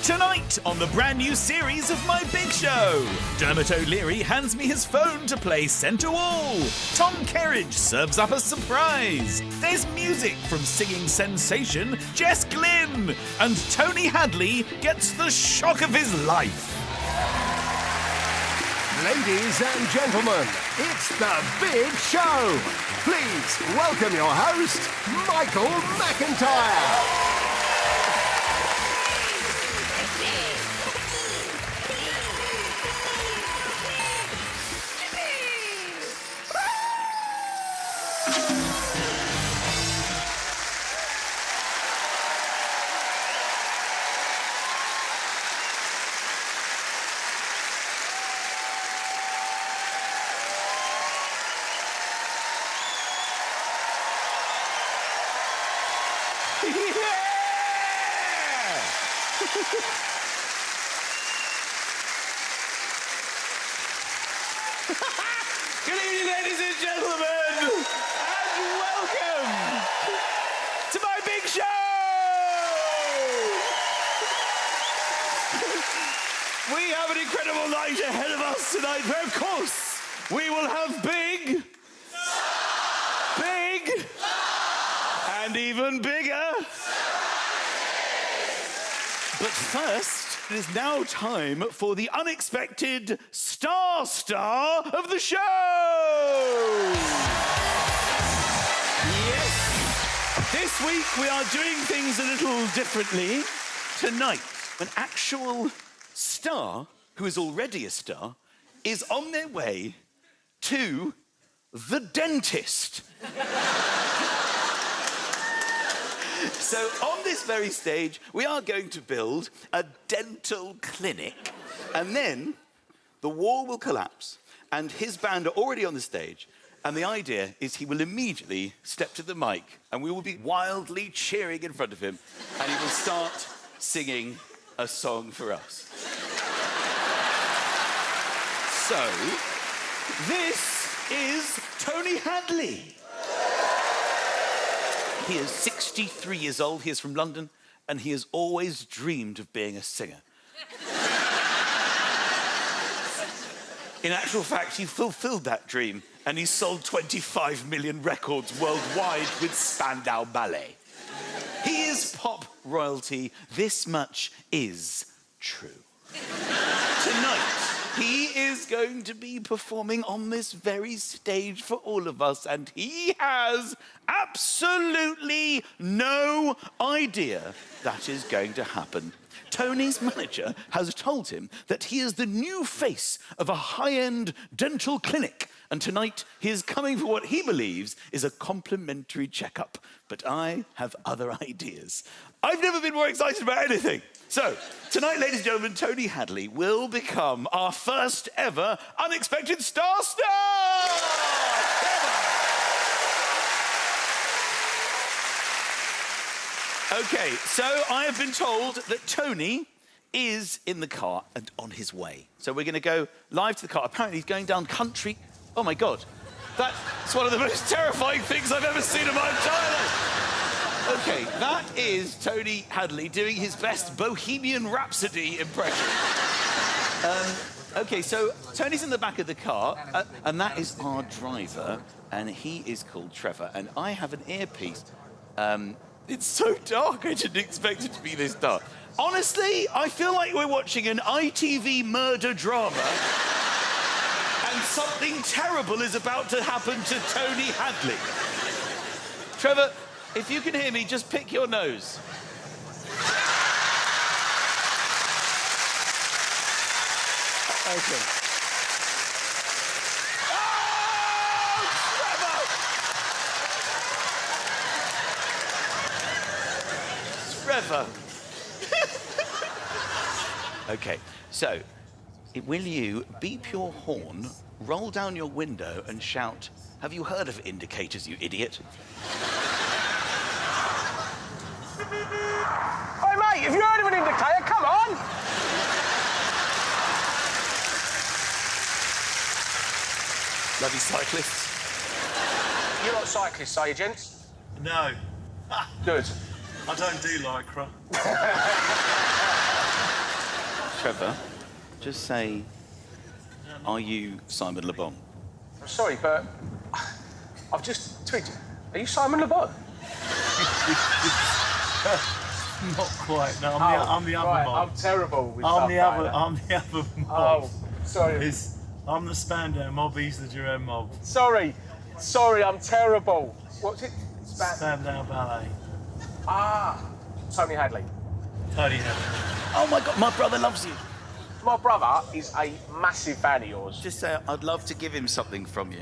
Tonight on the brand new series of My Big Show, Dermot O'Leary hands me his phone to play Centre Wall. Tom Kerridge serves up a surprise. There's music from singing sensation Jess Glynn. And Tony Hadley gets the shock of his life. Ladies and gentlemen, it's the Big Show. Please welcome your host, Michael McIntyre. Good evening, ladies and gentlemen, and welcome to My Big Show! We have an incredible night ahead of us tonight, where, of course, we will have big, and even bigger. But first, it is now time for the unexpected star of the show! Yes! This week we are doing things a little differently. Tonight, an actual star, who is already a star, is on their way to the dentist. So on this very stage, we are going to build a dental clinic, and then the wall will collapse, and his band are already on the stage, and the idea is he will immediately step to the mic, and we will be wildly cheering in front of him, and he will start singing a song for us. So, this is Tony Hadley. He is 63 years old, he is from London, and he has always dreamed of being a singer. In actual fact, he fulfilled that dream, and he sold 25 million records worldwide with Spandau Ballet. He is pop royalty, this much is true. Tonight, he is going to be performing on this very stage for all of us, and he has absolutely no idea that is going to happen. Tony's manager has told him that he is the new face of a high-end dental clinic, and tonight he is coming for what he believes is a complimentary checkup. But I have other ideas. I've never been more excited about anything. So, tonight, ladies and gentlemen, Tony Hadley will become our first ever unexpected star! Okay, so I have been told that Tony is in the car and on his way. So we're going to go live to the car. Apparently he's going down country. Oh, my God. That's one of the most terrifying things I've ever seen in my entire life. Okay, that is Tony Hadley doing his best Bohemian Rhapsody impression. Okay, so Tony's in the back of the car, and that is our driver, and he is called Trevor, and I have an earpiece. It's so dark, I didn't expect it to be this dark. Honestly, I feel like we're watching an ITV murder drama, and something terrible is about to happen to Tony Hadley. Trevor, if you can hear me, just pick your nose. Okay. Oh, Trevor! Okay, so, will you beep your horn, roll down your window and shout, "Have you heard of indicators, you idiot?" Hey, mate, have you heard of an indicator? Come on! Bloody cyclists. You're not cyclists, are you, gents? No. Good. I don't do lycra. Trevor, just say, are you Simon Le Bon? I'm sorry, but I've just tweeted. Are you Simon Le Bon? Not quite. No, I'm the other right, mob. I'm terrible with I'm stuff the like other. that. I'm the other mob. Oh, sorry. I'm the Spandau mob. He's the Jerome mob. Sorry, I'm terrible. What's it? Spandau Ballet. Ah, Tony Hadley. Tony Hadley. Oh my God, my brother loves you. My brother is a massive fan of yours. Just say, I'd love to give him something from you.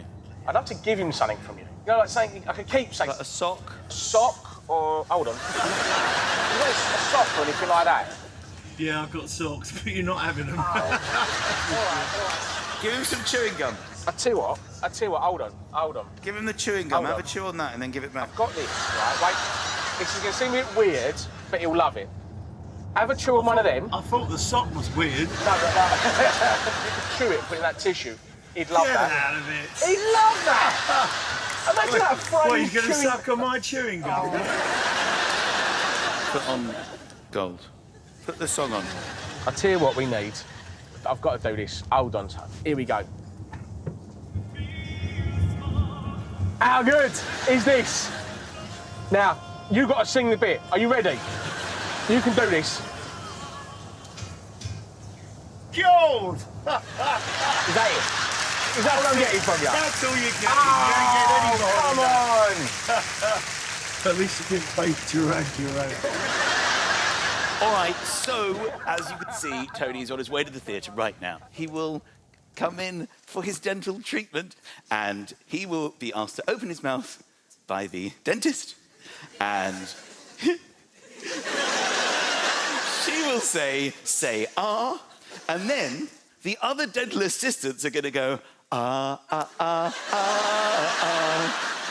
I'd love to give him something from you. You know, like something I could keep, say Like a sock? sock or hold on. You want a sock or anything like that? Yeah, I've got socks, but you're not having them. All right. Give him some chewing gum. I tell you what. Hold on. Give him the chewing gum. Hold Have on. a chew on that and then give it back. I've got this, right? Wait, this is going to seem a bit weird, but he'll love it. Have a chew on one of them. I thought the sock was weird. No. You could chew it, put it in that tissue. He'd love Get that. out of it. He'd love that. Imagine that What, phrase. he's going to suck on my chewing gum? Put on gold. Put the song on. I'll tell you what we need. I've got to do this. Hold on, son. Here we go. How good is this? Now, you've got to sing the bit. Are you ready? You can do this. Gold! Is that it? Is that what I'm getting from you? That's all you're getting. Oh, You don't get any more come than on! that. At least you didn't play Durant. All right, so as you can see, Tony's on his way to the theatre right now. He will come in for his dental treatment and he will be asked to open his mouth by the dentist and she will say ah, and then the other dental assistants are going to go ah,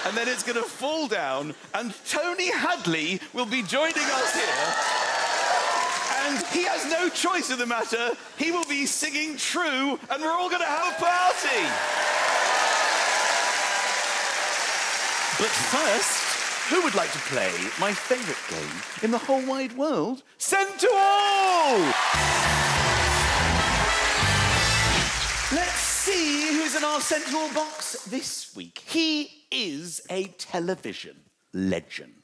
and then it's going to fall down and Tony Hadley will be joining us here. And he has no choice in the matter. He will be singing True, and we're all going to have a party. But first, who would like to play my favourite game in the whole wide world? Send to all! Let's see who's in our central box this week. He is a television legend.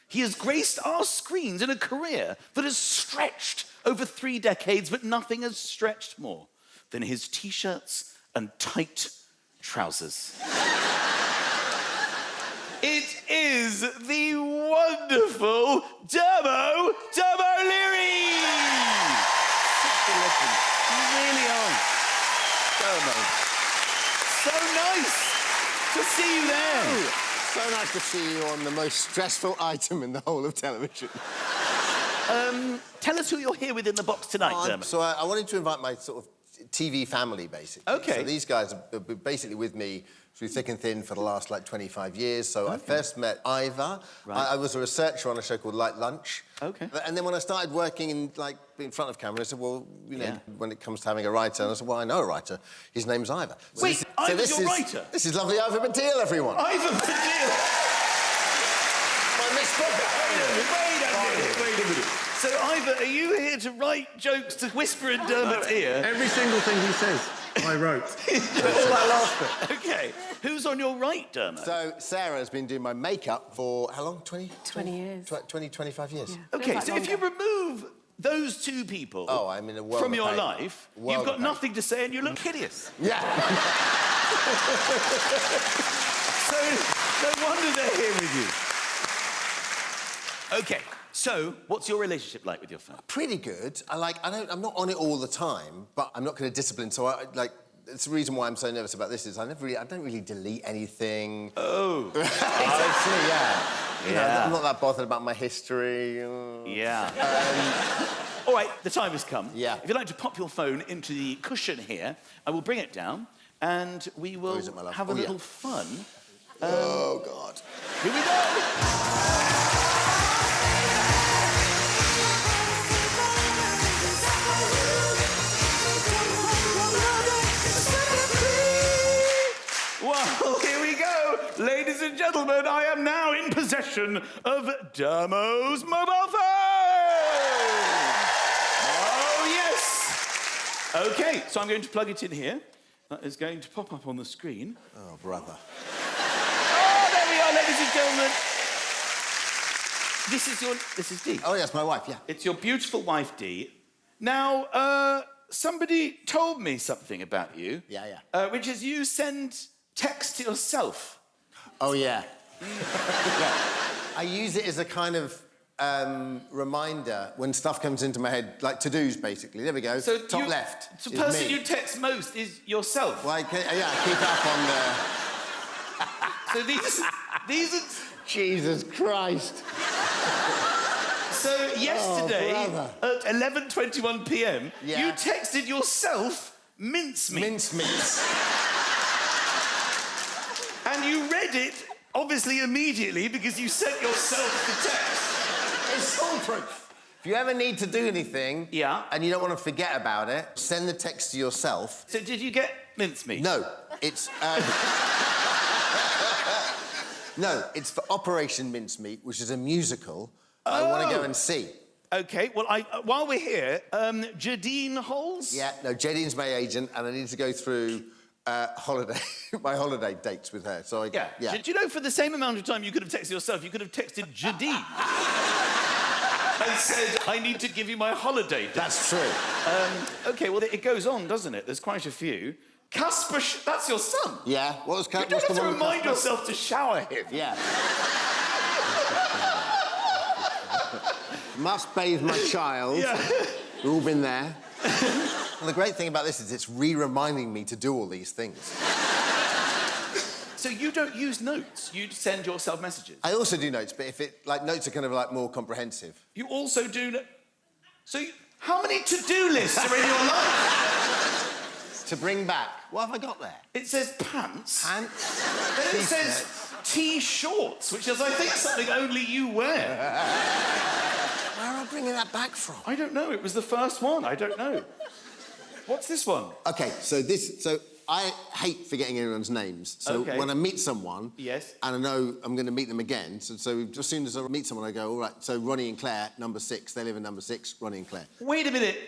He has graced our screens in a career that has stretched over 3 decades, but nothing has stretched more than his T-shirts and tight trousers. It is the wonderful Dermo O'Leary! Such a legend. You really are. Dermo. So nice to see you there. So nice to see you on the most stressful item in the whole of television. Tell us who you're here with in the box tonight, Dermot. So I wanted to invite my sort of TV family, basically. Okay. So these guys have been basically with me through thick and thin for the last, 25 years. So I first met Ivor. Right. I was a researcher on a show called Light Lunch. Okay. And then when I started working in front of camera, I said, well, when it comes to having a writer, and I said, well, I know a writer. His name's Ivor. Wait, Ivor's your writer? This is lovely Ivor Badil, everyone. Ivor Badil! My misbook. Wait a minute. So, Ivor, are you here to write jokes to whisper in Dermot's ear? Every single thing he says, I wrote. All that last bit. Okay. Who's on your right, Dermot? So Sarah has been doing my makeup for how long? 20 years. 25 years. Yeah. Okay, Feels so like if you longer. remove those two people Oh, I'm in a world from of your pain. life, World you've got of pain. nothing to say and you look hideous. Yeah. So, no wonder they're here with you. Okay, so what's your relationship like with your phone? Pretty good. I'm not on it all the time, but I'm not going to discipline. So it's the reason why I'm so nervous about this is I don't really delete anything. Oh. Exactly, yeah. You know, Yeah. I'm not that bothered about my history. Yeah. All right, the time has come. Yeah. If you'd like to pop your phone into the cushion here, I will bring it down and we will is it, my love? have a Oh, yeah. little fun. Oh, God. Here we go! Well, here we go. Ladies and gentlemen, I am now in possession of Dermo's mobile phone. Oh, yes. OK, so I'm going to plug it in here. That is going to pop up on the screen. Oh, brother. Oh, there we are, ladies and gentlemen. This is Dee. Oh, yes, my wife, yeah. It's your beautiful wife, Dee. Now, somebody told me something about you. Yeah. Which is you send text to yourself. Oh, yeah. Yeah. I use it as a kind of reminder when stuff comes into my head, like to-dos, basically. There we go. So Top left. The is person me. you text most is yourself. Well, I keep up on the... So these are... Jesus Christ. So yesterday, brother. at 11:21 p.m, Yeah. you texted yourself mincemeat. Mincemeat. And you read it, obviously, immediately, because you sent yourself the text. It's foolproof. If you ever need to do anything... Yeah. ...and you don't want to forget about it, send the text to yourself. So did you get mincemeat? No, it's... No, it's for Operation Mincemeat, which is a musical I want to go and see. OK, well, while we're here, Jadine Holes? Yeah, no, Jedine's my agent, and I need to go through my holiday dates with her. So Yeah. Do you know, for the same amount of time you could have texted yourself, you could have texted Jadine and said, I need to give you my holiday date. That's true. OK, well, it goes on, doesn't it? There's quite a few. Casper, that's your son. Yeah, what was You don't have to remind yourself to shower him. Yeah. Must bathe my child. Yeah. We've all been there. Well, the great thing about this is it's reminding me to do all these things. So you don't use notes, you send yourself messages? I also do notes, but notes are kind of like more comprehensive. You also do... how many to-do lists are in your life? To bring back. What have I got there? It says pants. Pants. Then it says T-shorts, which is, I think, something only you wear. Where am I bringing that back from? I don't know. It was the first one. I don't know. What's this one? OK, so I hate forgetting everyone's names. So Okay. when I meet someone... Yes. And I know I'm going to meet them again, so as soon as I meet someone, I go, all right, so Ronnie and Claire, number 6. They live in number 6, Ronnie and Claire. Wait a minute.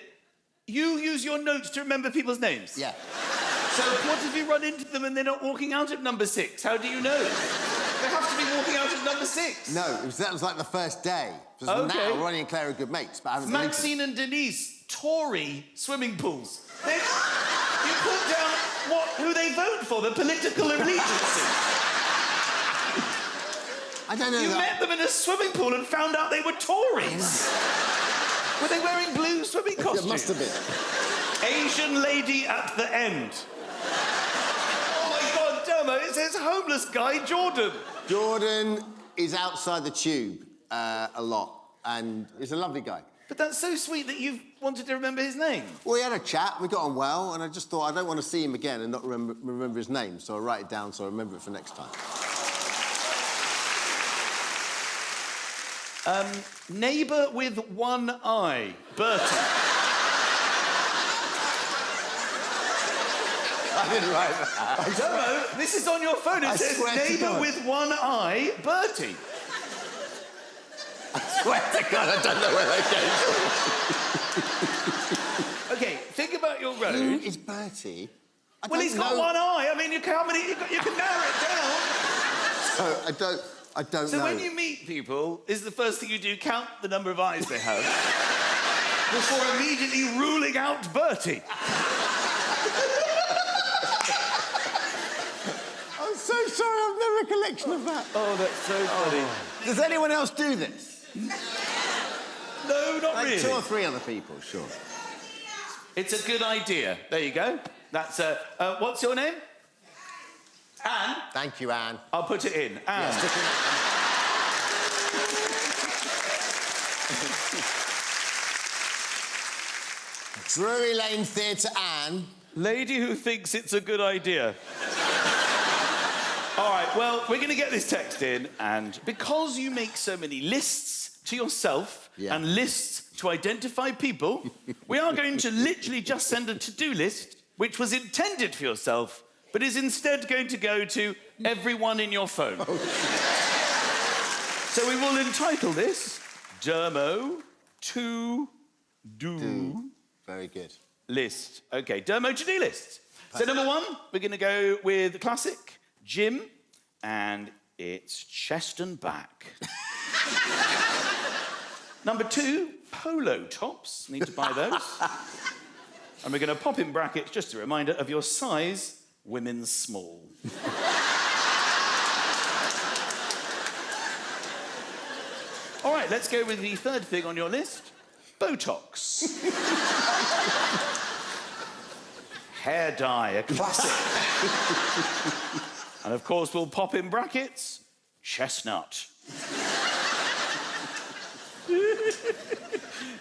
You use your notes to remember people's names? Yeah. So what if you run into them and they're not walking out at number 6? How do you know? They have to be walking out at number 6. No, that was like the first day. Because Okay. now Ronnie and Claire are good mates, but I haven't deleted Maxine and Denise, Tory swimming pools. You put down who they vote for, the political allegiance. I don't know You that. met them in a swimming pool and found out they were Tories. Were they wearing blue swimming costumes? It must have been. Asian lady at the end. Oh my God, Dermo, it says homeless guy Jordan. Jordan is outside the tube a lot, and he's a lovely guy. But that's so sweet that you've wanted to remember his name. Well, we had a chat, we got on well, and I just thought I don't want to see him again and not remember his name, so I write it down so I remember it for next time. Neighbour with one eye, Bertie. I didn't write that. I don't know. This is on your phone. It I says swear to neighbour God. with one eye, Bertie. I swear to God, I don't know where that came from. OK, think about your road. Who is Bertie? Well, he's got one eye. I mean, you can narrow it down. So I don't So know. when you meet people, is the first thing you do count the number of eyes they have before immediately ruling out Bertie? I'm so sorry, I've no recollection of that. Oh, that's so funny. Does anyone else do this? No, not Like really. 2 or 3 other people, sure. It's a good idea. There you go. That's what's your name? Anne. Thank you, Anne. I'll put it in. Anne. Stick it in. Drury Lane Theatre, Anne. Lady who thinks it's a good idea. All right, well, we're going to get this text in, and because you make so many lists to yourself and lists to identify people, we are going to literally just send a to-do list which was intended for yourself, but is instead going to go to everyone in your phone. So we will entitle this Dermo to Do. Very good. list. OK, Dermo to-do list. So number 1, we're going to go with the classic, gym, and it's chest and back. Number 2, polo tops. Need to buy those. And we're going to pop in brackets, just a reminder of your size, women's small. All right, let's go with the third thing on your list, Botox. Hair dye, a classic. And of course, we'll pop in brackets, chestnut.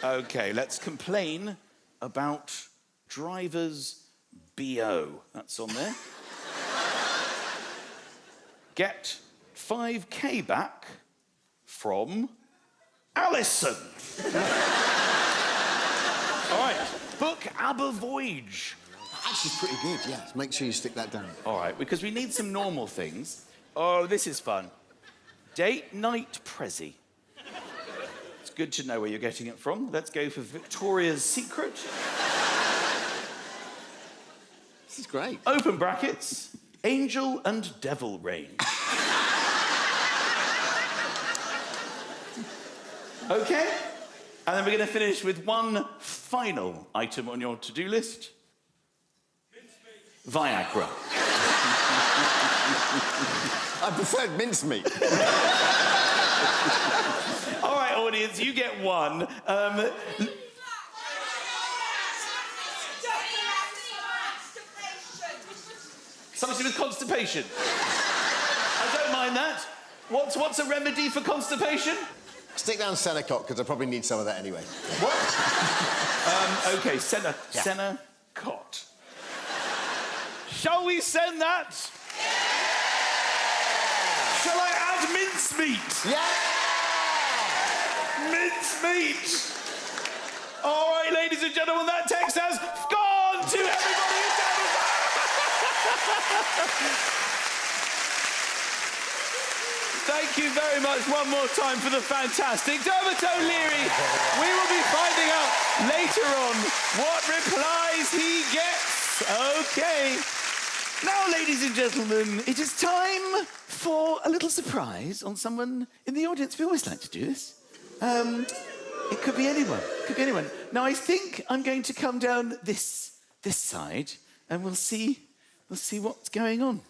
OK, let's complain about driver's BO. That's on there. Get 5K back from Alison. All right, book Aber Voyage. Actually, pretty good, yes. Make sure you stick that down. All right, because we need some normal things. Oh, this is fun. Date night Prezi. It's good to know where you're getting it from. Let's go for Victoria's Secret. This is great. Open brackets, Angel and Devil Range. OK? And then we're going to finish with one final item on your to-do list. Viagra. I preferred mincemeat. All right, audience, you get one. Something with constipation. I don't mind that. What's a remedy for constipation? Stick down Senecot, because I probably need some of that anyway. What? OK, Senecot. Shall we send that? Shall I add mincemeat? Yeah! Mincemeat! All right, ladies and gentlemen, that text has gone to everybody in Thank you very much one more time for the fantastic Dermot O'Leary. We will be finding out later on what replies he gets. OK. Now, ladies and gentlemen, it is time for a little surprise on someone in the audience. We always like to do this. It could be anyone. Could be anyone. Now, I think I'm going to come down this side, and we'll see what's going on.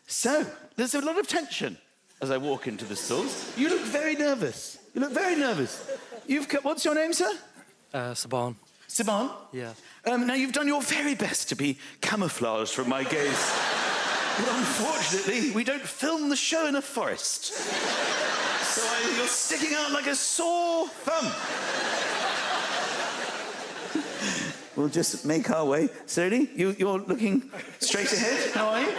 So, there's a lot of tension as I walk into the stalls. You look very nervous. You look very nervous. What's your name, sir? Saban. Saban? Yeah. Now, you've done your very best to be camouflaged from my gaze. But unfortunately, we don't film the show in a forest. So you're sticking out like a sore thumb. We'll just make our way. Slowly, you're looking straight ahead. How are you?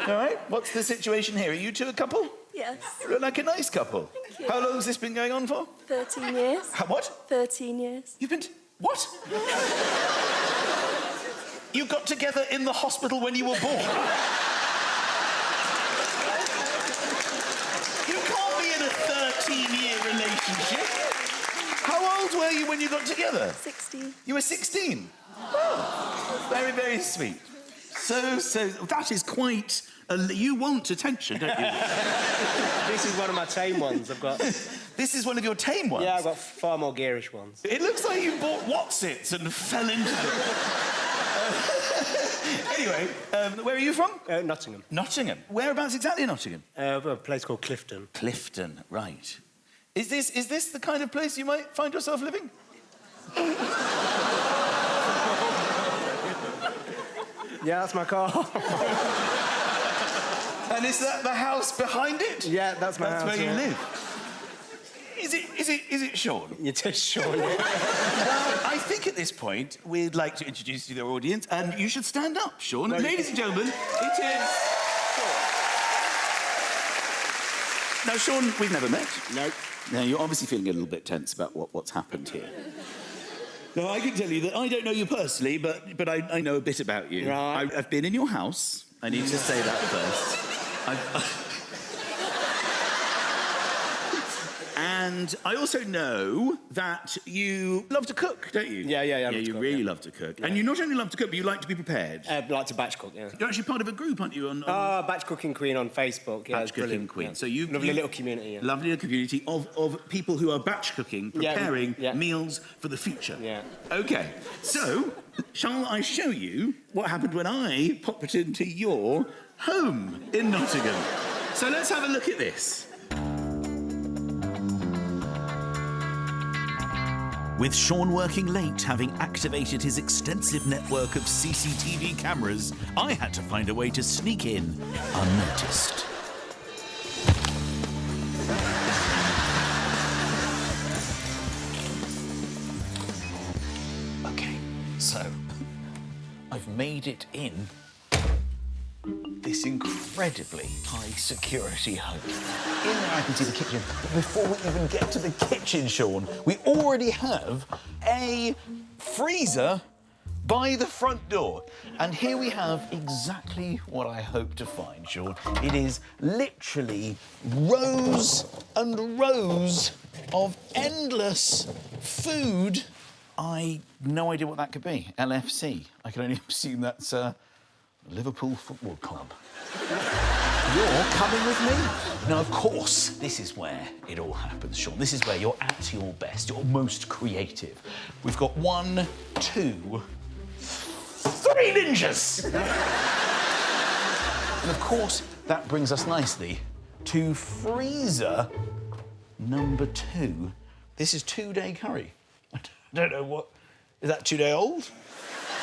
All right. What's the situation here? Are you two a couple? Yes. You look like a nice couple. Thank you. How long has this been going on for? 13 years. What? 13 years. You've been... What? You got together in the hospital when you were born? You can't be in a 13-year relationship. How old were you when you got together? 16. You were 16? Oh, very, very sweet. So that is quite... you want attention, don't you? This is one of my tame ones I've got. This is one of your tame ones? Yeah, I've got far more gearish ones. It looks like you bought Watsits and fell into them. Anyway, where are you from? Nottingham. Nottingham. Whereabouts exactly in Nottingham? A place called Clifton. Clifton, right. Is this the kind of place you might find yourself living? Yeah, that's my car. And is that the house behind it? Yeah, that's my house. That's where you yeah. live. Is it Sean? You're just Sean. Well, I think at this point we'd like to introduce you to the audience, and you should stand up, Sean. No, Ladies and gentlemen, it is Sean. Now, Sean, we've never met. Nope. Now, you're obviously feeling a little bit tense about what's happened here. Now, I can tell you that I don't know you personally, but I know a bit about you. Right. I've been in your house. I need to say that first. And I also know that you love to cook, don't you? Yeah, I love to you cook, really yeah. love to cook. And you not only love to cook, but you like to be prepared. Like to batch cook, yeah. You're actually part of a group, aren't you? Batch Cooking Queen on Facebook. Yeah, Batch it's Cooking brilliant. Queen. Yeah. So you've Lovely little community, yeah. Lovely little community of people who are batch cooking, preparing meals for the future. Yeah. OK, so shall I show you what happened when I popped into your home in Nottingham? So let's have a look at this. With Sean working late, having activated his extensive network of CCTV cameras, I had to find a way to sneak in unnoticed. Okay, so I've made it in this incredibly high security home. In there I can see the kitchen. But before we even get to the kitchen, Sean, we already have a freezer by the front door. And here we have exactly what I hope to find, Sean. It is literally rows and rows of endless food. I no idea what that could be. LFC. I can only assume that's Liverpool Football Club. You're coming with me? Now, of course, this is where it all happens, Sean. This is where you're at your best, you're most creative. We've got 1, 2, 3 ninjas! And of course, that brings us nicely to freezer number 2. This is 2-day curry. I don't know what... Is that 2-day old?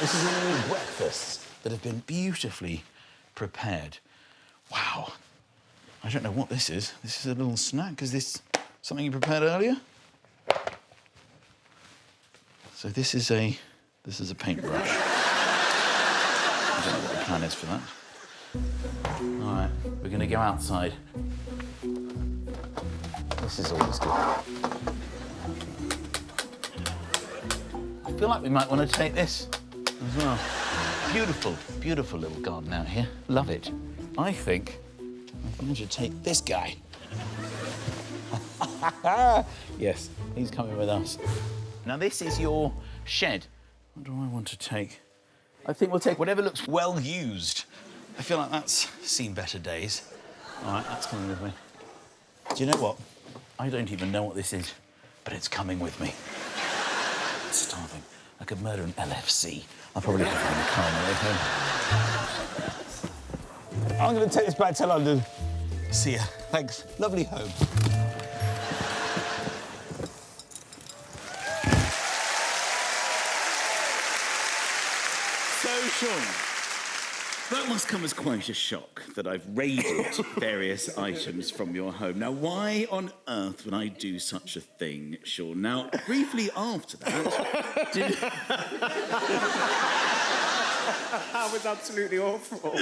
This is all breakfasts that have been beautifully prepared. Wow. I don't know what this is. This is a little snack. Is this something you prepared earlier? So this is a paintbrush. I don't know what the plan is for that. All right, we're going to go outside. This is always good. I feel like we might want to take this as well. Beautiful, beautiful little garden out here. Love it. I think I'm going to take this guy. Yes, he's coming with us. Now, this is your shed. What do I want to take? I think we'll take whatever looks well used. I feel like that's seen better days. All right, that's coming with me. Do you know what? I don't even know what this is, but it's coming with me. I'm starving. I could murder an LFC. I'll probably have it in the car on the way home. I'm going to take this back to London. See ya. Thanks. Lovely home. So, Sean, that must come as quite a shock that I've raided various items from your home. Now, why on earth would I do such a thing, Sean? Now, briefly after that, That was absolutely awful.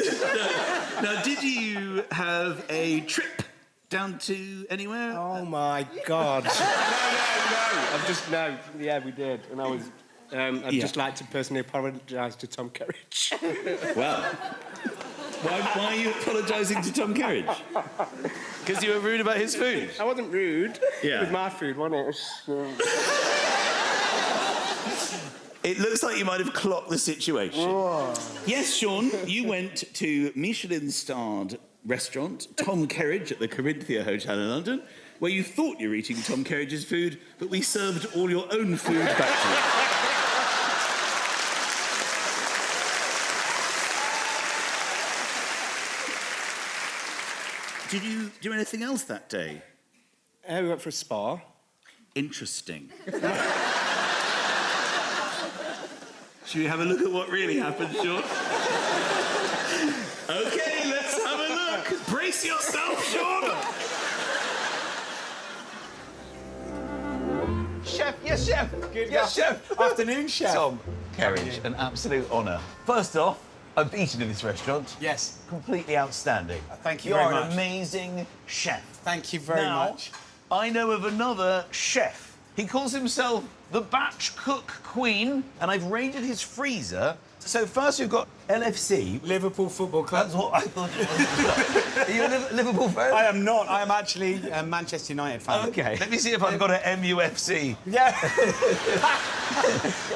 Now, did you have a trip down to anywhere? Oh, my God. No. Yeah, we did. And I was... I'd just like to personally apologise to Tom Kerridge. Well, why are you apologising to Tom Kerridge? Because you were rude about his food? I wasn't rude. Yeah. It was my food, wasn't it? It looks like you might have clocked the situation. Oh. Yes, Sean, you went to Michelin-starred restaurant Tom Kerridge at the Corinthia Hotel in London, where you thought you were eating Tom Kerridge's food, but we served all your own food back to you. Did you do anything else that day? We went for a spa. Interesting. Should we have a look at what really happened, Sean? OK, let's have a look. Brace yourself, Sean. Chef, yes, chef. Good yes, chef. Afternoon, chef. Tom Kerridge, an absolute honour. First off, I've eaten in this restaurant. Yes. Completely outstanding. Thank you very much. You're an amazing chef. Thank you very much. I know of another chef. He calls himself the Batch Cook Queen, and I've raided his freezer So first we've got LFC. Liverpool Football Club. That's what I thought it was. Are you a Liverpool fan? I am not. I am actually a Manchester United fan. Okay. Let me see if I've got an MUFC. Yeah.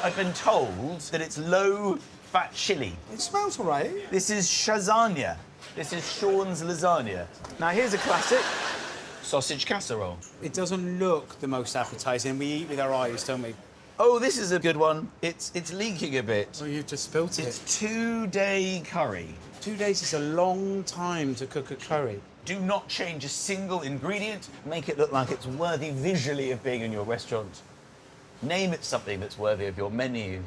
I've been told that it's low-fat chili. It smells all right. This is Shazania. This is Sean's lasagna. Now here's a classic. Sausage casserole. It doesn't look the most appetising. We eat with our eyes, don't we? Oh, this is a good one. It's leaking a bit. Oh, you've just spilt it. It's 2-day curry. 2 days is a long time to cook a curry. Do not change a single ingredient. Make it look like it's worthy visually of being in your restaurant. Name it something that's worthy of your menu.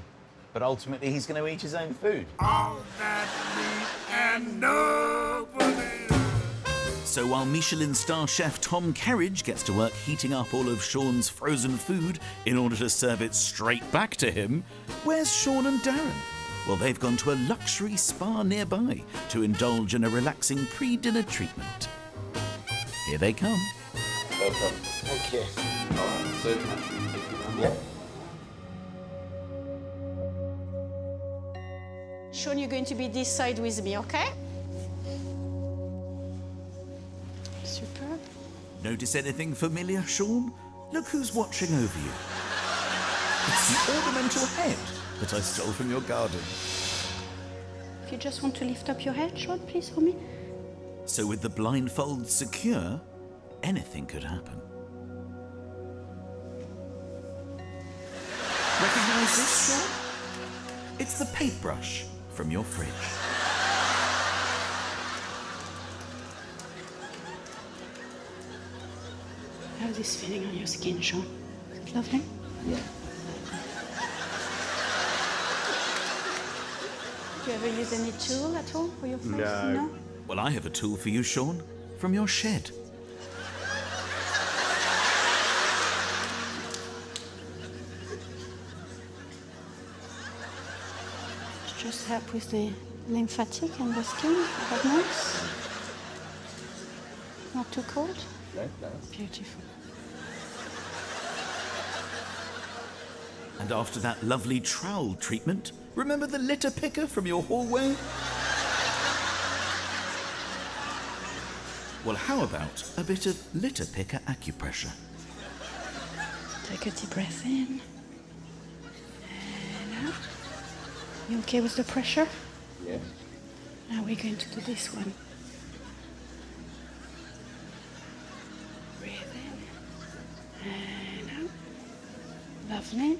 But ultimately, he's going to eat his own food. All that meat and nobody. So while Michelin star chef Tom Kerridge gets to work heating up all of Sean's frozen food in order to serve it straight back to him, where's Sean and Darren? Well, they've gone to a luxury spa nearby to indulge in a relaxing pre-dinner treatment. Here they come. Welcome. Thank you. Yeah. Sean, you're going to be this side with me, okay? Super. Notice anything familiar, Sean? Look who's watching over you. It's the ornamental head that I stole from your garden. If you just want to lift up your head, Sean, please, for me. So with the blindfold secure, anything could happen. Recognise this, Sean? It's the paintbrush from your fridge. How's this feeling on your skin, Sean? Is it lovely? Yeah. Do you ever use any tool at all for your face? No. Well, I have a tool for you, Sean, from your shed. Just help with the lymphatic and the skin. Is that nice? Not too cold? No. Beautiful. And after that lovely trowel treatment, remember the litter picker from your hallway? Well, how about a bit of litter picker acupressure? Take a deep breath in. And out. You okay with the pressure? Yeah. Now we're going to do this one. Breathe in. And out. Lovely.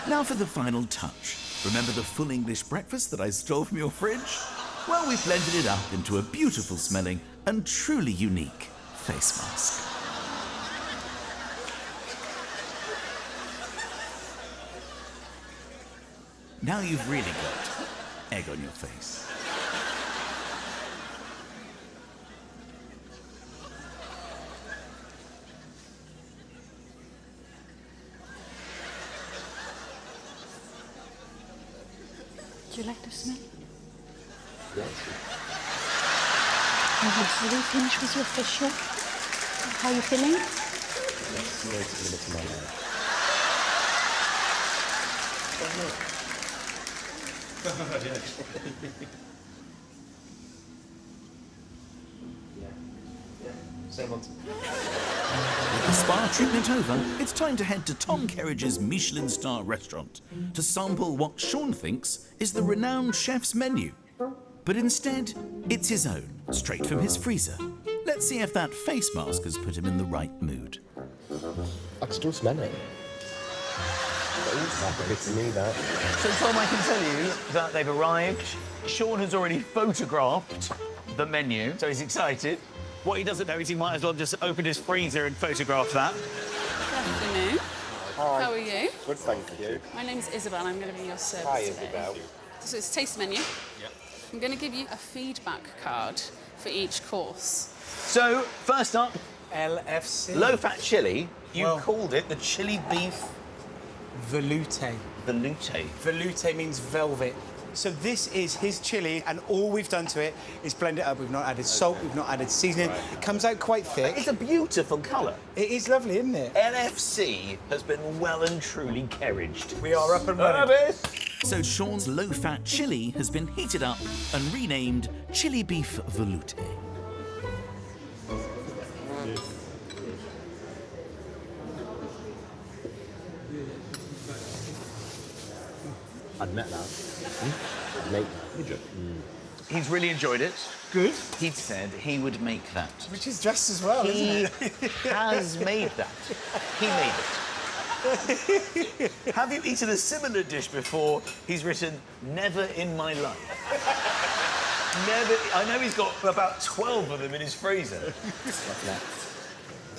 Now for the final touch. Remember the full English breakfast that I stole from your fridge? Well, we've blended it up into a beautiful smelling and truly unique face mask. Now you've really got egg on your face. Do you like the smell? Yes. Are you finished with your facial? How are you feeling? Yes, no, it's a minute to my life. Same one. With the spa treatment over, it's time to head to Tom Kerridge's Michelin star restaurant to sample what Sean thinks is the renowned chef's menu. But instead, it's his own, straight from his freezer. Let's see if that face mask has put him in the right mood. I can still smell it. That's good to me, that. So, Tom, I can tell you that they've arrived. Sean has already photographed the menu, so he's excited. What he doesn't know is he might as well just open his freezer and photograph that. Good afternoon. Hi. How are you? Good, thank you. My name's Isabel. I'm going to be your service Hi, today. Isabel. So it's a taste menu. Yep. I'm going to give you a feedback card for each course. So, first up, LFC. low-fat chili. You Well- called it the chili beef Veloute. veloute. Veloute means velvet. So this is his chili, and all we've done to it is blend it up. We've not added salt, we've not added seasoning. It comes out quite thick. It's a beautiful colour. It is lovely, isn't it? LFC has been well and truly Kerridged. We are up and running. Service! So Sean's low-fat chili has been heated up and renamed chili beef veloute. I'd met that. I'd make that. Would you? He's really enjoyed it. Good. He said he would make that. Which is dressed as well, He isn't it? has made that. He made it. Have you eaten a similar dish before? He's written, never in my life. Never. I know he's got about 12 of them in his freezer.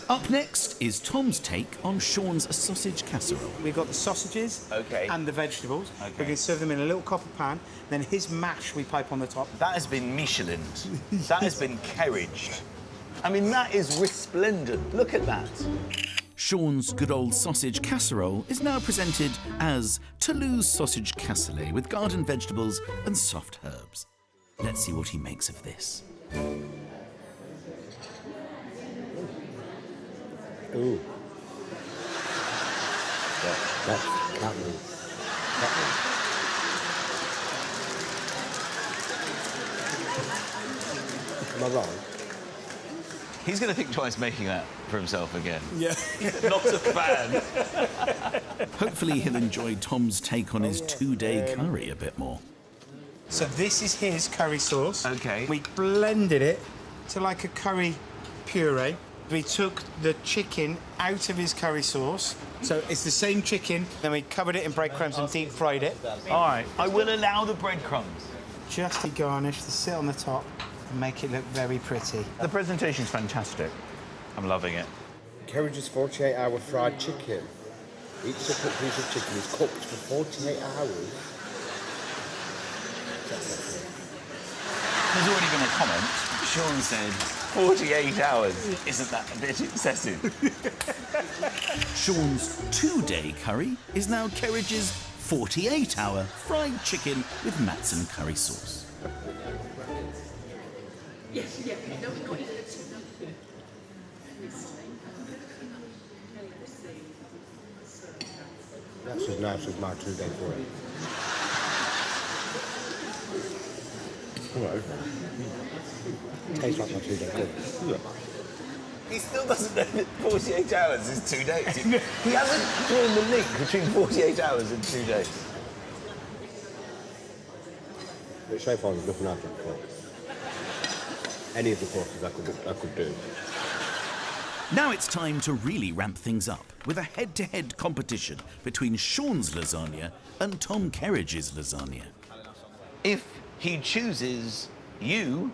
Up next is Tom's take on Sean's sausage casserole. We've got the sausages Okay. and the vegetables. Okay. We can serve them in a little copper pan. Then his mash we pipe on the top. That has been Michelined. That has been Kerridged. I mean, that is resplendent. Look at that. Sean's good old sausage casserole is now presented as Toulouse sausage cassoulet with garden vegetables and soft herbs. Let's see what he makes of this. Ooh. That move. Am I wrong? He's going to think twice making that for himself again. Yeah. Not a fan. Hopefully he'll enjoy Tom's take on his two-day curry a bit more. So this is his curry sauce. Okay. We blended it to like a curry puree. We took the chicken out of his curry sauce. So it's the same chicken, then we covered it in breadcrumbs and deep fried it. All right, I will allow the breadcrumbs. Just to garnish, to sit on the top and make it look very pretty. The presentation's fantastic. I'm loving it. Kerridge's 48-hour fried chicken. Each separate piece of chicken is cooked for 48 hours. There's already been a comment. Sean said 48 hours. Isn't that a bit excessive? Sean's two-day curry is now Kerridge's 48-hour fried chicken with Matson curry sauce. That's as nice as my 2-day curry. Hello. Tastes like my 2-day curry. He still doesn't know that 48 hours is 2 days. He hasn't drawn the link between 48 hours and 2 days. But so far, there's nothing I could cook. Any of the courses I could do. Now it's time to really ramp things up with a head-to-head competition between Sean's lasagna and Tom Kerridge's lasagna. If he chooses you,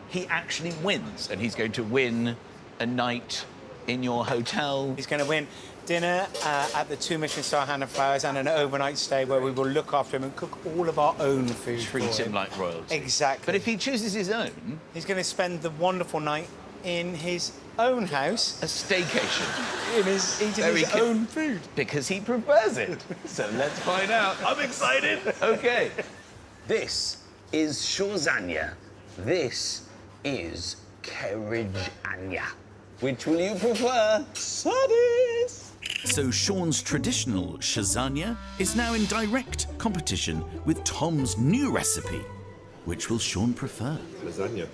he actually wins, and he's going to win a night in your hotel. He's going to win dinner at the 2 Michelin star Hand and Flowers and an overnight stay where we will look after him and cook all of our own food. Treat for him like royalty. Exactly. But if he chooses his own, he's going to spend the wonderful night in his own house. a staycation. Eating Very his good. own food. Because he prefers it. So let's find out. I'm excited. Okay. This is Shawzanya. This is Kerridge-anya. Which will you prefer? Sadis! So Sean's traditional Shazania is now in direct competition with Tom's new recipe. Which will Sean prefer? Lasagna.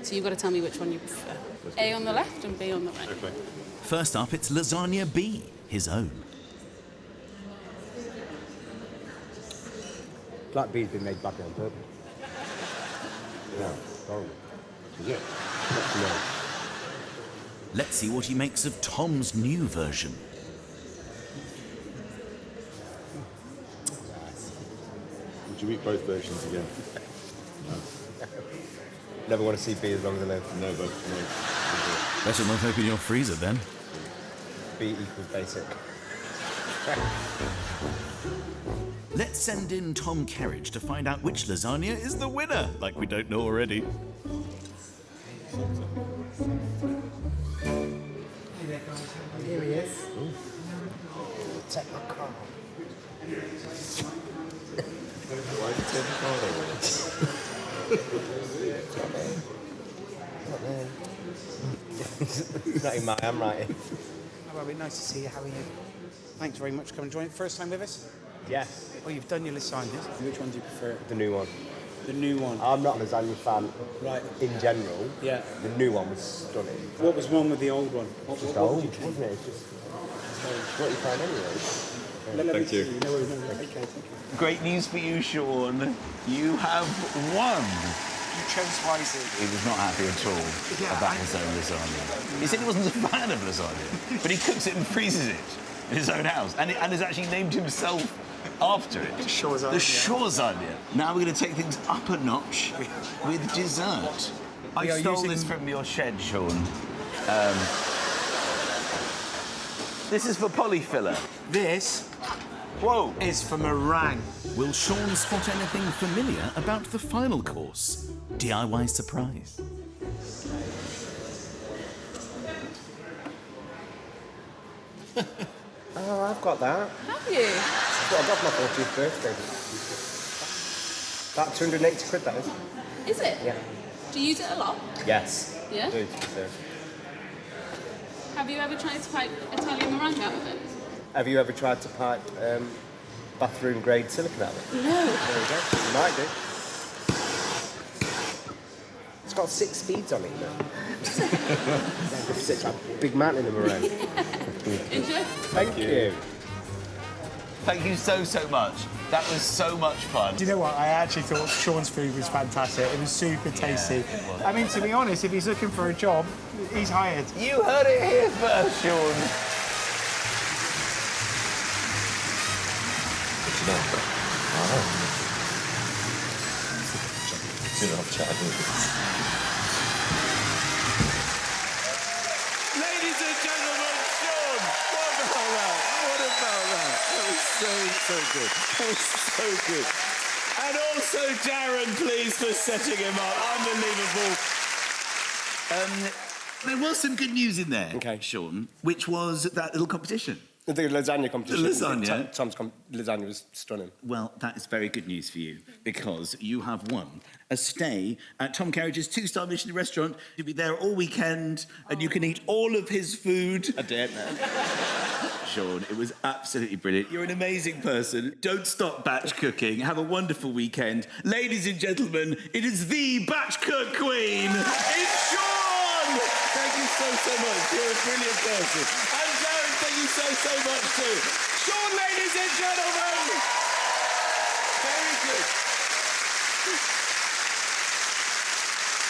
So you've got to tell me which one you prefer. A on the left and B on the right. Okay. First up, it's Lasagna B, his own. Black beans been made badly on purpose. Yeah, horrible. Is it? No. Let's see what he makes of Tom's new version. Would you eat both versions again? Never want to see B as long as I live. No, but no. Better not open your freezer then. B equals basic. Let's send in Tom Kerridge to find out which lasagna is the winner, like we don't know already. Here he is. Take my car. Why did you take the card over? Not in my handwriting. Robert, nice to see you. How are you? Thanks very much for coming and joining. First time with us? Yes. Oh, you've done your lasagnas. Which one do you prefer? The new one. The new one. I'm not a lasagna fan Right. in general. Yeah. The new one was stunning. What was wrong with the old one? What Just did old, you change? wasn't it? It's just what you find anyway. Thank you. No, okay, thank you. Great news for you, Sean. You have won. You chose wisely. He was not happy at all about his own lasagna. He said he wasn't a fan of lasagna, but he cooks it and freezes it in his own house, and has actually named himself after it. Shawzanya. The Shawzanya. Now we're going to take things up a notch with dessert. I are stole using- this from your shed, Sean. This is for polyfiller. This Whoa! is for meringue. Will Sean spot anything familiar about the final course? DIY surprise. Oh, I've got that. Have you? That's what I got for my 40th birthday. About 280 quid, that is. Is it? Yeah. Do you use it a lot? Yes. Yeah? I do, to be fair. Have you ever tried to pipe Italian meringue out of it? Have you ever tried to pipe bathroom grade silicone out of it? No. There you go. You might do. It's got 6 speeds on it, you know. It's like a big mountain in the meringue. Enjoy. Thank you. Thank you so much. That was so much fun. Do you know what? I actually thought Sean's food was fantastic. It was super tasty. I mean, to be honest, if he's looking for a job, he's hired. You heard it here first, Sean. Ladies and gentlemen, Sean, what about that? What about that? That was so good. That was so good. And also Darren, please, for setting him up. Unbelievable. There was some good news in there, Okay. Sean, which was that little competition. The lasagna competition. The lasagna? Tom's lasagna was stunning. Well, that is very good news for you because you have won a stay at Tom Kerridge's 2-star Michelin restaurant. You'll be there all weekend and you can eat all of his food. I did, man. Sean, it was absolutely brilliant. You're an amazing person. Don't stop batch cooking. Have a wonderful weekend. Ladies and gentlemen, it is the batch cook queen. It's Sean! Thank you so much. You're a brilliant person. And Darren, thank you so much too. Sean, ladies and gentlemen! Very good.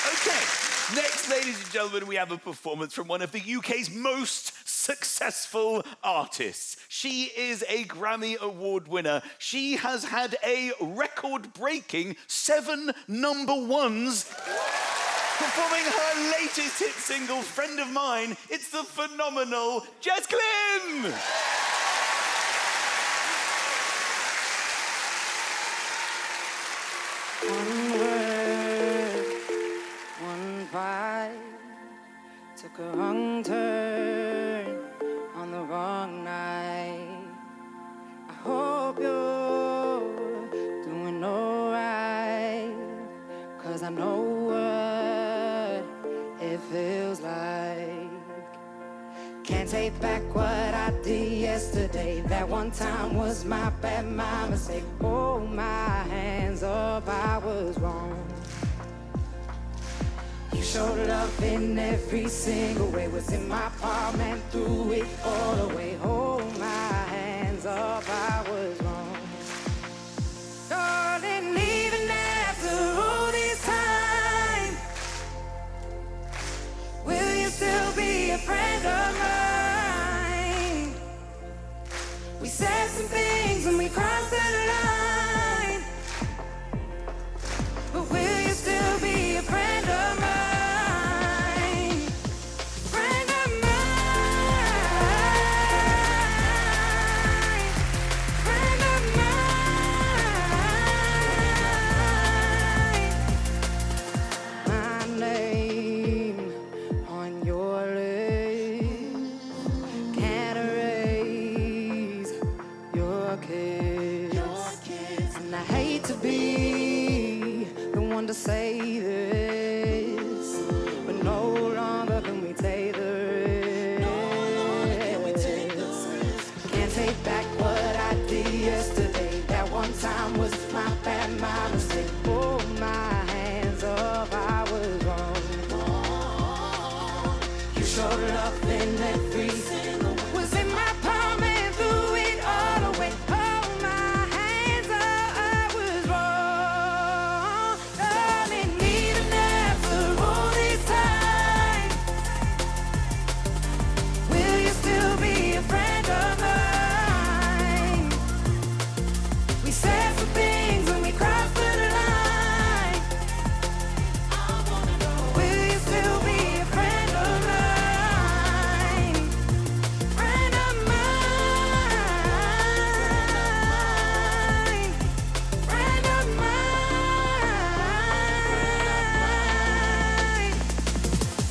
Okay, next, ladies and gentlemen, we have a performance from one of the UK's most successful artists. She is a Grammy Award winner. She has had a record-breaking 7 number ones. Performing her latest hit single, Friend of Mine, it's the phenomenal Jess Glynn! One word, one bite, took a wrong turn on the wrong night. I hope you're doing alright, 'cause I know what it feels like. Can't take back what I did yesterday. That one time was my bad, my mistake. Hold my hands up, I was wrong. You showed love in every single way. Was in my palm and threw it all away. Hold my hands up, I was wrong. Darling, even after all this time, will you still be a friend of mine? We said some things and we crossed the line, but will you still be a friend of mine? Friend of mine. Friend of mine. My name on your list can't erase your kiss. take back what I did yesterday. That one time was my bad, my mistake. Oh, my hands up, I was wrong. You showed love in every single way. Was in my palm and threw it all away. Oh, my hands up, I was wrong. Darling, even after all this time, will you still be a friend of mine? We said some things when we crossed the line. Will you still be a friend of mine? Friend of mine. Friend of mine.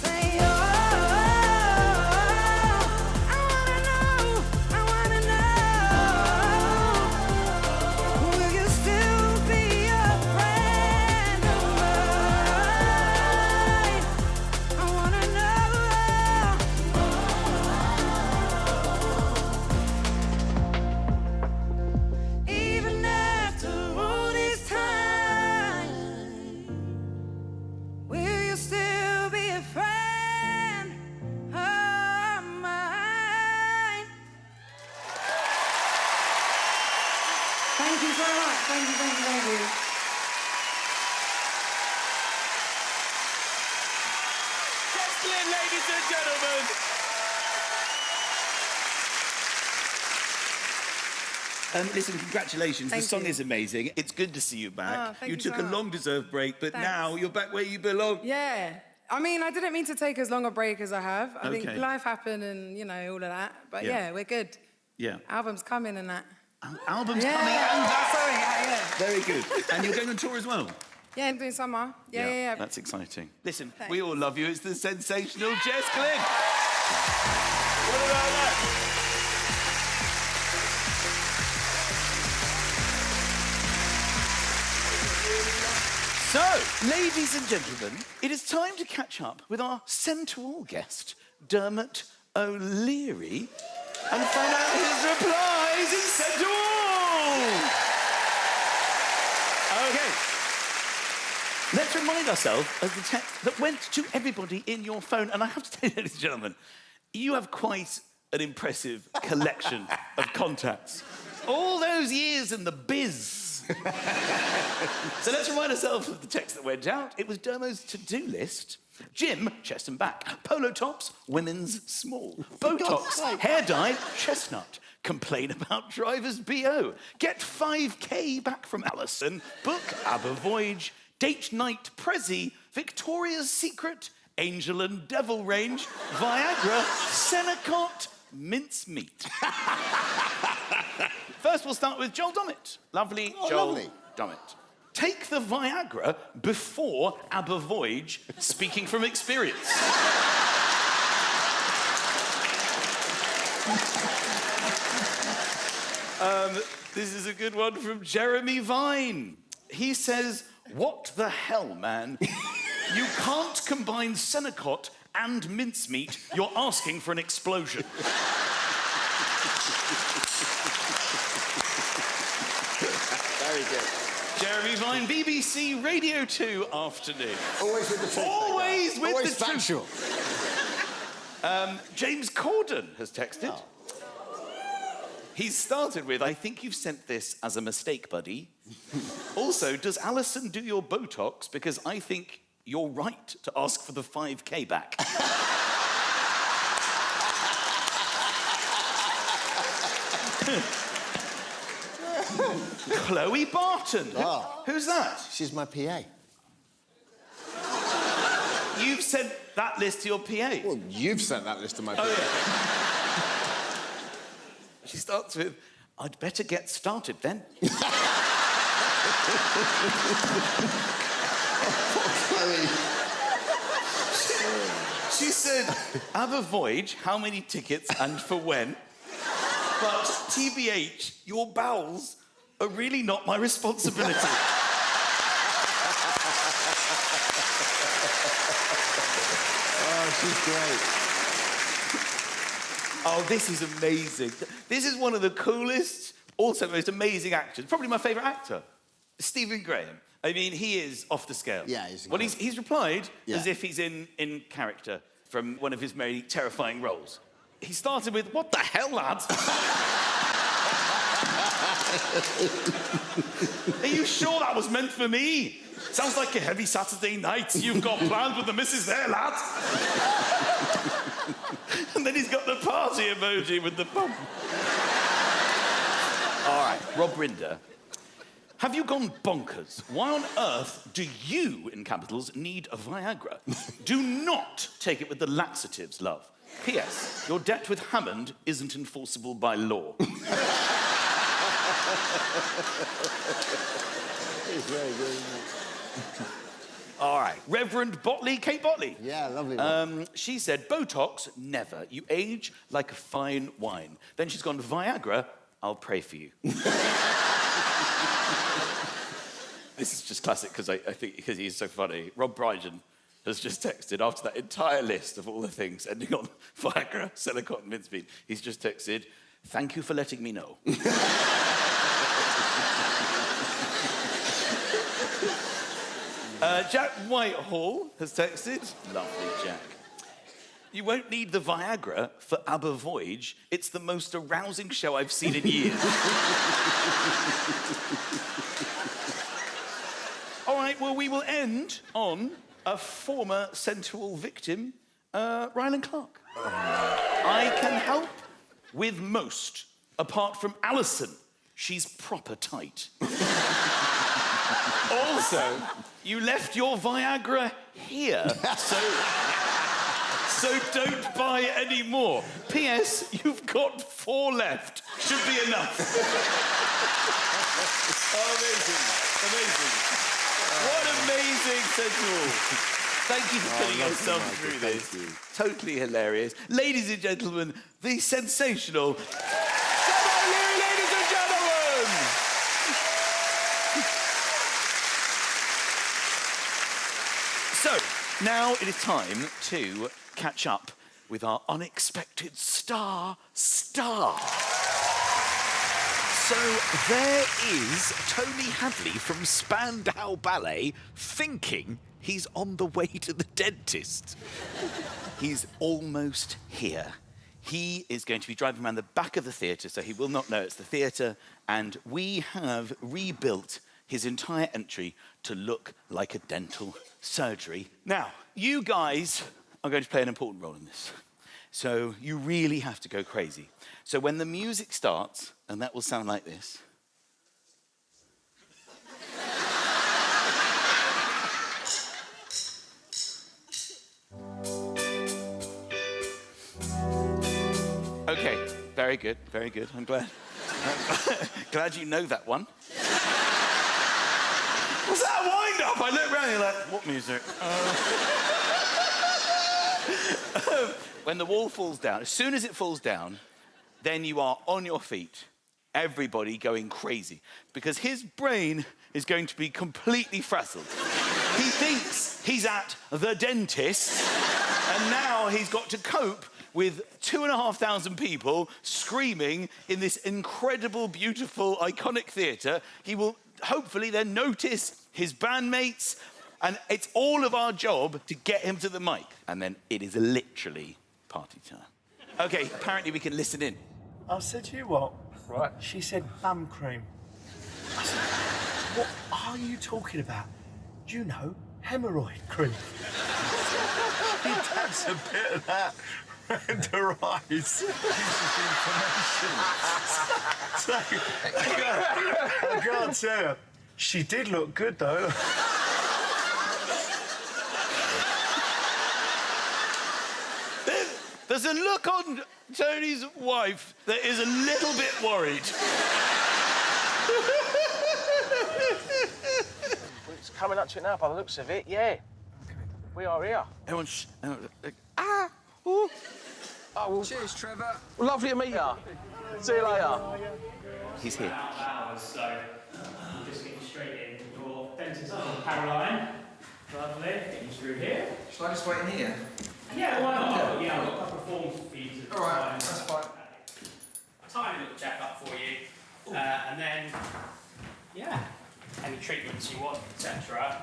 Say, oh, I wanna know. Will you still be a friend of mine? I wanna know. Even after all this time, will you still be a friend of mine? Thank you so much. Thank you. Jess Glynn, ladies and gentlemen. Listen, congratulations. Thank the song you. is amazing. It's good to see you back. Oh, thank you took so a much. long-deserved break, but Thanks. now you're back where you belong. Yeah. I mean, I didn't mean to take as long a break as I have. I think Okay. life happened and, you know, all of that. But Yeah. yeah, we're good. Yeah. Album's coming and that. Album's Yeah. coming and that. Sorry, yeah. Very good. And you're going on tour as well? Yeah, I'm doing summer. Yeah. That's exciting. Listen, Thanks. we all love you. It's the sensational Jess Glynn. What about that? So, ladies and gentlemen, it is time to catch up with our central guest, Dermot O'Leary, and find out his replies in Central. Okay. Let's remind ourselves of the text that went to everybody in your phone. And I have to tell you, ladies and gentlemen, you have quite an impressive collection of contacts. All those years in the biz. So let's remind ourselves of the text that went out. It was Dermo's to-do list. Gym, chest and back. Polo tops, women's small. Botox, hair dye, chestnut. Complain about driver's BO. Get 5K back from Alison. Book ABBA Voyage. Date night Prezi. Victoria's Secret. Angel and Devil Range. Viagra. Senecot. Mincemeat. First, we'll start with Joel Dommett. Lovely Joel lovely. Dommett. Take the Viagra before ABBA Voyage, speaking from experience. This is a good one from Jeremy Vine. He says, what the hell, man? You can't combine Senecot and mincemeat. You're asking for an explosion. Very good. Jeremy Vine, BBC Radio 2 afternoon. Always with the truth. Always with Always the truth. factual. James Corden has texted. He's started with, I think you've sent this as a mistake, buddy. Also, does Alison do your Botox? Because I think you're right to ask for the 5K back. Chloe Barton. Oh. Who's that? She's my PA. You've sent that list to your PA. Well, you've sent that list to my PA. Oh, yeah. She starts with, I'd better get started then. She said, ABBA Voyage, how many tickets and for when? But TBH, your bowels are really not my responsibility. Oh, she's great. Oh, this is amazing. This is one of the coolest, also most amazing actors. Probably my favourite actor, Stephen Graham. I mean, he is off the scale. Yeah, he's Well, he's replied Yeah. as if he's in character from one of his very terrifying roles. He started with, "What the hell, lad?" Are you sure that was meant for me? Sounds like a heavy Saturday night you've got planned with the missus there, lad. And then he's got the party emoji with the bum. All right, Rob Rinder. Have you gone bonkers? Why on earth do you, in capitals, need a Viagra? Do not take it with the laxatives, love. P.S. Your debt with Hammond isn't enforceable by law. It's very good. All right, Reverend Botley, Kate Botley. Yeah, lovely. She said, Botox, never. You age like a fine wine. Then she's gone, Viagra, I'll pray for you. This is just classic because I think because he's so funny. Rob Brydon has just texted after that entire list of all the things ending on Viagra, Celicot and mincemeat. He's just texted, thank you for letting me know. Jack Whitehall has texted, lovely Jack. You won't need the Viagra for Aber Voyage. It's the most arousing show I've seen in years. All right, well, we will end on a former Central victim, Rylan Clark. I can help with most, apart from Alison. She's proper tight. Also, you left your Viagra here, so don't buy any more. P.S. You've got 4 left. Should be enough. Amazing, amazing. What amazing Central. Thank you for putting yourself through this. Totally hilarious. Ladies and gentlemen, the sensational Sam O'Leary, ladies and gentlemen! So, now it is time to catch up with our unexpected star. So there is Tony Hadley from Spandau Ballet thinking he's on the way to the dentist. He's almost here. He is going to be driving around the back of the theatre, so he will not know it's the theatre, and we have rebuilt his entire entry to look like a dental surgery. Now, you guys are going to play an important role in this. So you really have to go crazy. So when the music starts, and that will sound like this. Okay, very good, very good. I'm glad. Glad you know that one. Was that a wind-up? I look around and you're like, what music? When the wall falls down, as soon as it falls down, then you are on your feet, everybody going crazy, because his brain is going to be completely frazzled. He thinks he's at the dentist, and now he's got to cope with 2,500 people screaming in this incredible, beautiful, iconic theatre. He will hopefully then notice his bandmates, and it's all of our job to get him to the mic. And then it is literally party time. OK, apparently we can listen in. I said, to you what? Right. She said bum cream. I said, what are you talking about? Do you know hemorrhoid cream? She dabs a bit of that around her eyes. So, I can't tell you. She did look good, though. There's a look on Tony's wife that is a little bit worried. It's coming up to it now by the looks of it, yeah. We are here. Everyone, Ooh. Oh, well, cheers, Trevor. Lovely to meet you. See you later. He's here. So, we'll just get you straight in. Your dentist called Caroline. Lovely. Get you through here. Shall I just wait in here? Yeah, why not? Yeah, I've got a couple of forms for you to All right, sign. that's fine. A tiny little check-up for you, and then, yeah, any treatments you want, etc.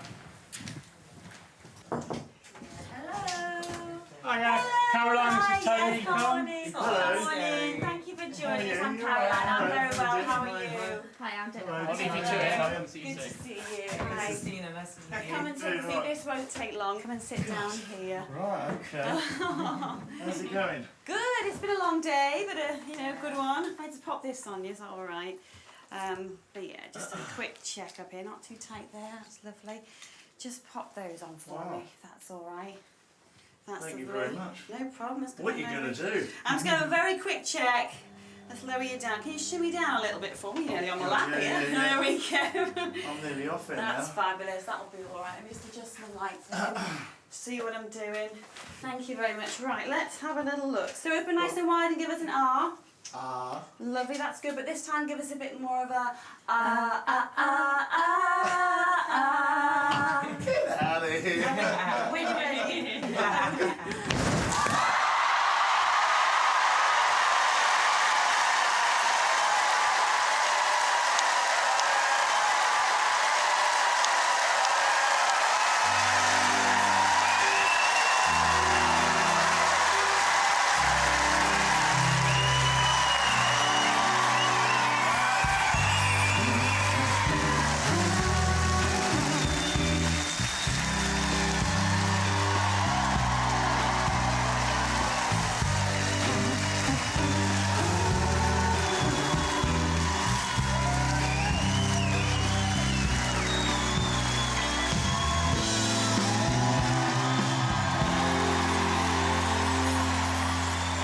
Hiya, Caroline, this is Tony. Yes, morning. Hello. Morning. Thank you for joining us. I'm Caroline. I'm very well. How are you? Hi, I'm Deborah. I'll leave you to it. See you Good to soon. see you. Hi. Nice to see you. Come and take a seat. This won't take long. Come and sit down here. Right, okay. How's it going? Good. It's been a long day, but a good one. I had to pop this on you. Is that all right? But yeah, just a quick check-up here. Not too tight there. That's lovely. Just pop those on for me. If that's all right. That's Thank you lovely. very much. No problem. What are you going to do? I'm just going to have a very quick check. Let's lower you down. Can you shimmy down a little bit for me? Nearly on the lap here. There we go. I'm nearly off it now. That's fabulous. That'll be all right. Let me just adjust my lights in. See what I'm doing. Thank you very much. Right, let's have a little look. So open nice and wide and give us an R. Ah. Lovely, that's good. But this time give us a bit more of a Get out of here. When you're ready.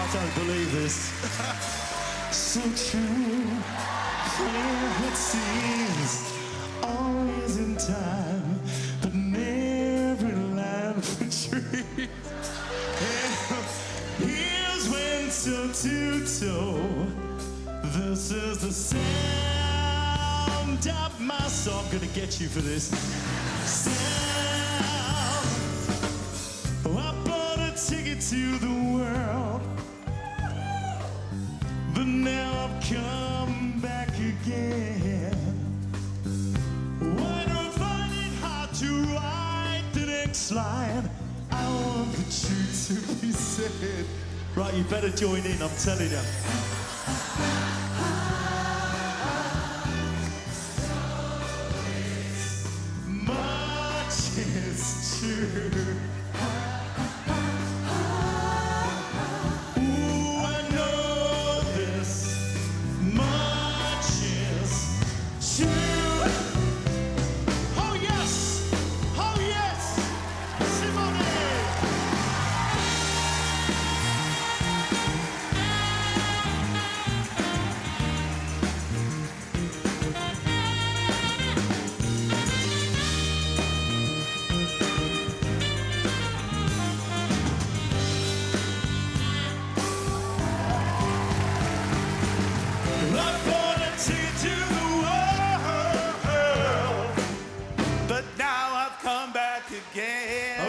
I don't believe this. So true, funny it seems, always in time, but never line for trees. Here's when toe to toe. This is the sound of my song. I'm gonna get you for this sound. I bought a ticket to the world, but now I've come back again. Why do I find it hard to write the next line? I want the truth to be said. Right, you better join in, I'm telling you. Much is true.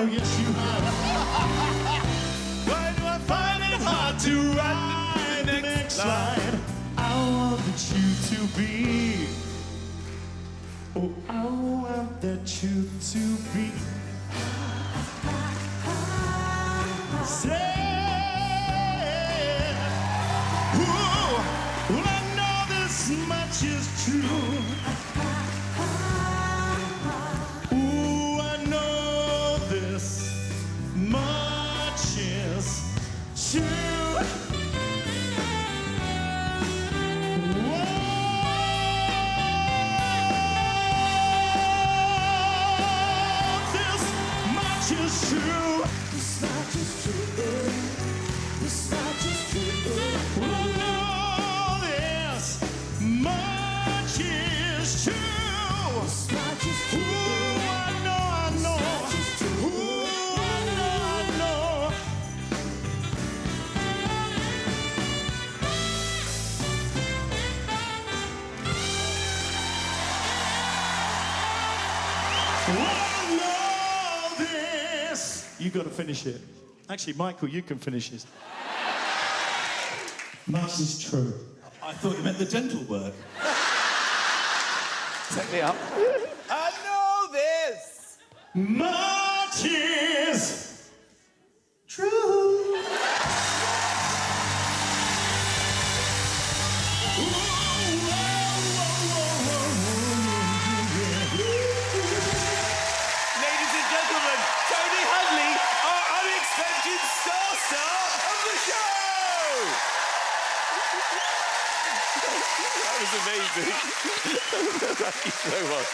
Oh, yes, you have. Why do I find it hard to write the next line? I want the truth to be. Oh, I want the truth to be. Say, ooh, well, I know this much is true. Much is true. Whoa. This much is true. This much is true. This much is true. Well, I know this much is true. This much is true. Ooh, I know. You got to finish it. Actually, Michael, you can finish this. Much is true. I thought you meant the dental work. Set me up. I know this! Much is true. Ladies and gentlemen, Tony Hadley, our unexpected star of the show! That was amazing. Thank you so much.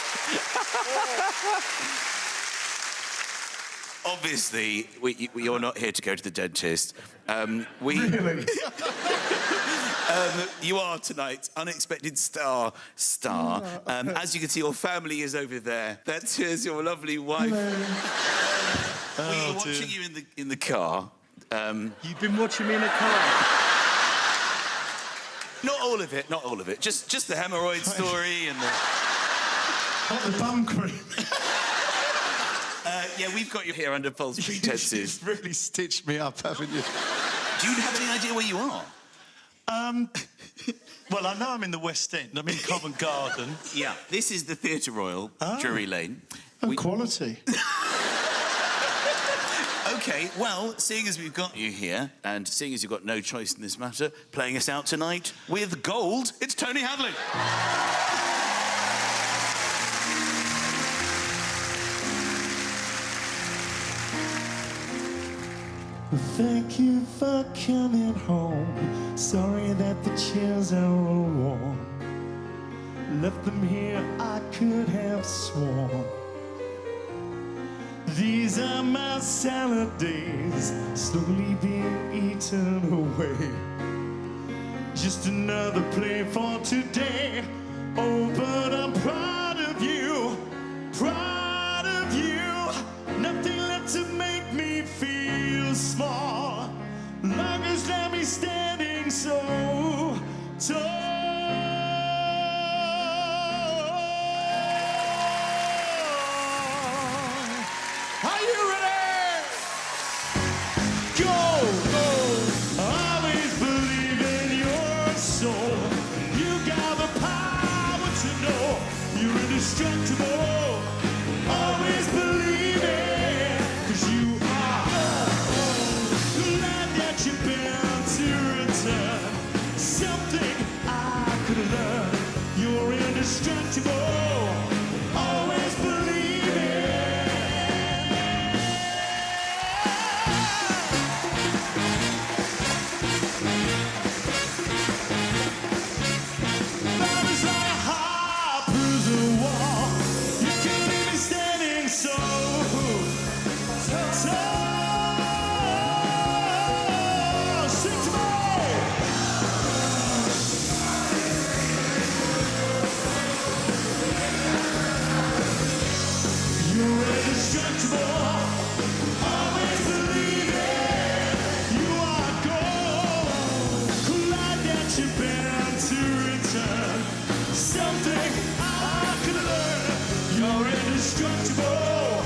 Obviously, you're not here to go to the dentist. Really? You are tonight, unexpected star. As you can see, your family is over there. Here's your lovely wife. We were watching you in the car. You've been watching me in a car? Not all of it, not all of it. Just the hemorrhoid story and the... Not the bum cream. Yeah, we've got you here under false pretenses. You've really stitched me up, haven't you? Do you have any idea where you are? Well, I know I'm in the West End. I'm in Covent Garden. Yeah, this is the Theatre Royal, Drury Lane. Quality. OK, well, seeing as we've got you here, and seeing as you've got no choice in this matter, playing us out tonight with gold, it's Tony Hadley. Thank you for coming home. Sorry that the chairs are all warm. Left them here, I could have sworn. These are my salad days, slowly being eaten away. Just another play for today. Oh, but I'm proud of you, proud of you. Nothing left to make me feel small. Long as let me standing so tall. Are you ready? Go! Always believe in your soul. You got the power to know you're indestructible. Always believe it, 'cause you are. Glad that you've been to return. Something I could learn. You're indestructible. Always believe it. Love is like a high prison wall. You can't leave me standing so tall. Sing to me. You're indestructible. Always believe it. You are gold. Glad that you've been to return. Something I could learn. You're indestructible.